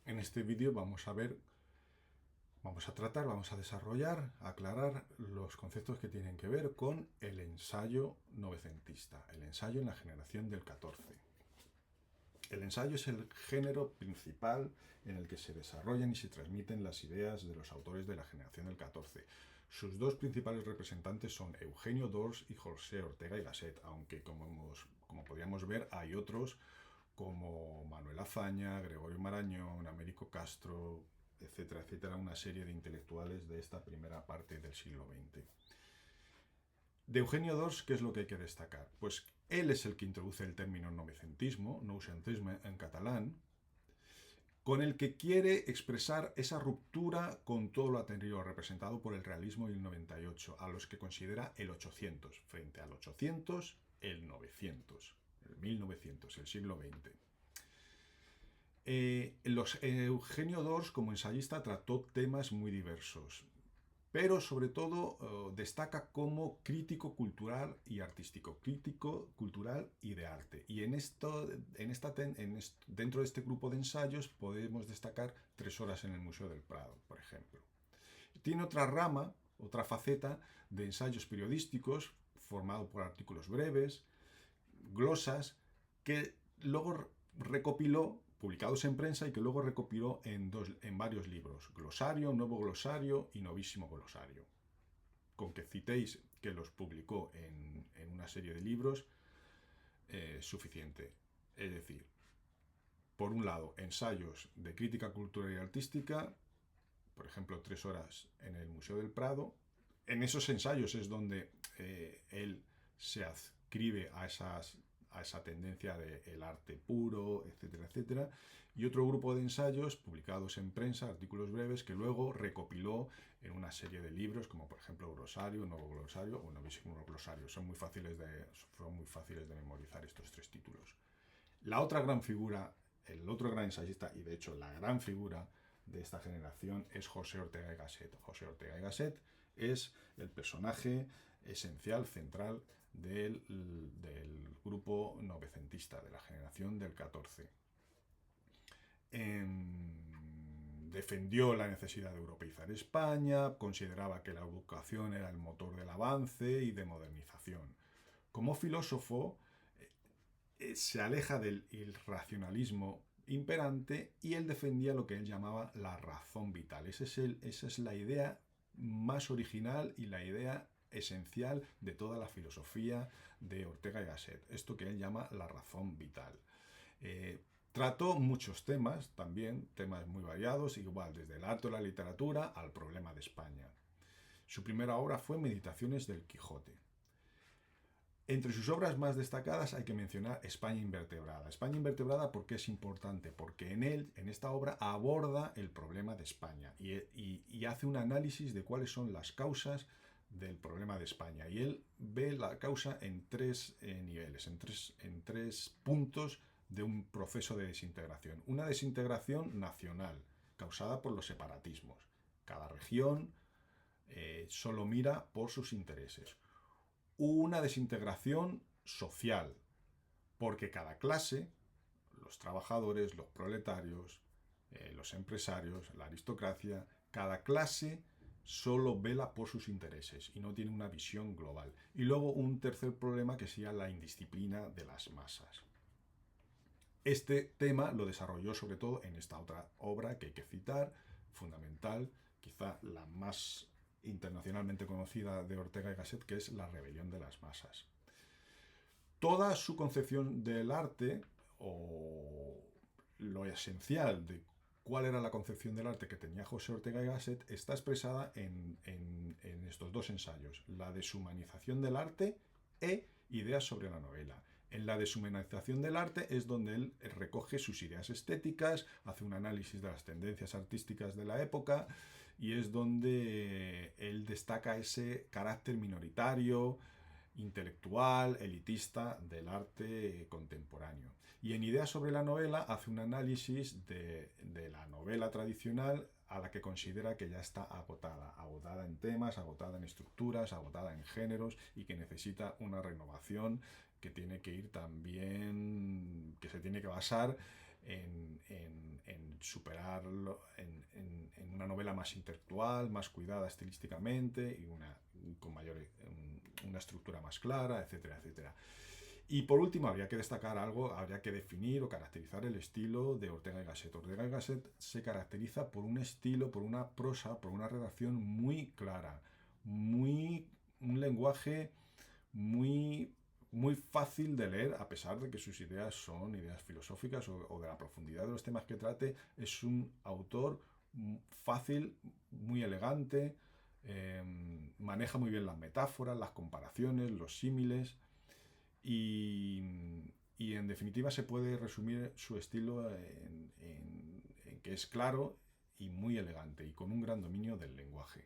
En este vídeo vamos a desarrollar, aclarar los conceptos que tienen que ver con el ensayo novecentista, el ensayo en la generación del 14. El ensayo es el género principal en el que se desarrollan y se transmiten las ideas de los autores de la generación del 14. Sus dos principales representantes son Eugenio d'Ors y José Ortega y Gasset, aunque como podríamos ver hay otros como Manuel Azaña, Gregorio Marañón, Américo Castro, etcétera, etcétera, una serie de intelectuales de esta primera parte del siglo XX. De Eugenio d'Ors, ¿qué es lo que hay que destacar? Pues él es el que introduce el término noucentismo, noucentisme en catalán, con el que quiere expresar esa ruptura con todo lo anterior, representado por el realismo y el 98, a los que considera el 800, frente al 800, el 900, el 1900, el siglo XX. Eugenio d'Ors, como ensayista, trató temas muy diversos, pero sobre todo destaca como crítico cultural y artístico, crítico cultural y de arte. Y dentro de este grupo de ensayos podemos destacar 3 horas en el Museo del Prado, por ejemplo. Tiene otra rama, otra faceta de ensayos periodísticos, formado por artículos breves, glosas, que luego recopiló, publicados en prensa, y que luego recopiló en varios libros: Glosario, Nuevo Glosario y Novísimo Glosario. Con que citéis que los publicó en una serie de libros, suficiente. Es decir, por un lado, ensayos de crítica cultural y artística, por ejemplo, 3 horas en el Museo del Prado. En esos ensayos es donde él se adscribe a esa tendencia del arte puro, etcétera, etcétera. Y otro grupo de ensayos publicados en prensa, artículos breves, que luego recopiló en una serie de libros, como por ejemplo Glosario, Nuevo Glosario o Novísimo Glosario. Son muy fáciles de memorizar estos 3 títulos. La otra gran figura, el otro gran ensayista, y de hecho la gran figura de esta generación, es José Ortega y Gasset. José Ortega y Gasset es el personaje esencial, central del grupo novecentista, de la generación del 14. Defendió la necesidad de europeizar España, consideraba que la educación era el motor del avance y de modernización. Como filósofo, se aleja del irracionalismo imperante y él defendía lo que él llamaba la razón vital. Esa es la idea más original y la idea esencial de toda la filosofía de Ortega y Gasset, esto que él llama la razón vital. Trató muchos temas, también temas muy variados, igual desde el arte o la literatura al problema de España. Su primera obra fue Meditaciones del Quijote. Entre sus obras más destacadas hay que mencionar España invertebrada. España invertebrada, ¿por qué es importante? Porque en esta obra aborda el problema de España y hace un análisis de cuáles son las causas del problema de España. Y él ve la causa en 3 niveles, en tres puntos de un proceso de desintegración. Una desintegración nacional, causada por los separatismos. Cada región solo mira por sus intereses. Una desintegración social, porque cada clase, los trabajadores, los proletarios, los empresarios, la aristocracia, cada clase solo vela por sus intereses y no tiene una visión global. Y luego un tercer problema, que sería la indisciplina de las masas. Este tema lo desarrolló sobre todo en esta otra obra que hay que citar, fundamental, quizá la más internacionalmente conocida de Ortega y Gasset, que es La rebelión de las masas. Toda su concepción del arte, o lo esencial de cuál era la concepción del arte que tenía José Ortega y Gasset, está expresada en estos 2 ensayos: la deshumanización del arte e Ideas sobre la novela. En la deshumanización del arte es donde él recoge sus ideas estéticas, hace un análisis de las tendencias artísticas de la época, y es donde él destaca ese carácter minoritario, intelectual, elitista del arte contemporáneo. Y en Ideas sobre la novela hace un análisis de la novela tradicional, a la que considera que ya está agotada en temas, agotada en estructuras, agotada en géneros, y que necesita una renovación que tiene que ir también, que se tiene que basar en superarlo en una novela más intelectual, más cuidada estilísticamente y con una estructura más clara, etcétera, etcétera. Y por último, habría que destacar algo, habría que definir o caracterizar el estilo de Ortega y Gasset. Ortega y Gasset se caracteriza por un estilo, por una prosa, por una redacción muy clara, un lenguaje muy, muy fácil de leer, a pesar de que sus ideas son ideas filosóficas o de la profundidad de los temas que trate. Es un autor fácil, muy elegante, maneja muy bien las metáforas, las comparaciones, los símiles y en definitiva se puede resumir su estilo en que es claro y muy elegante y con un gran dominio del lenguaje.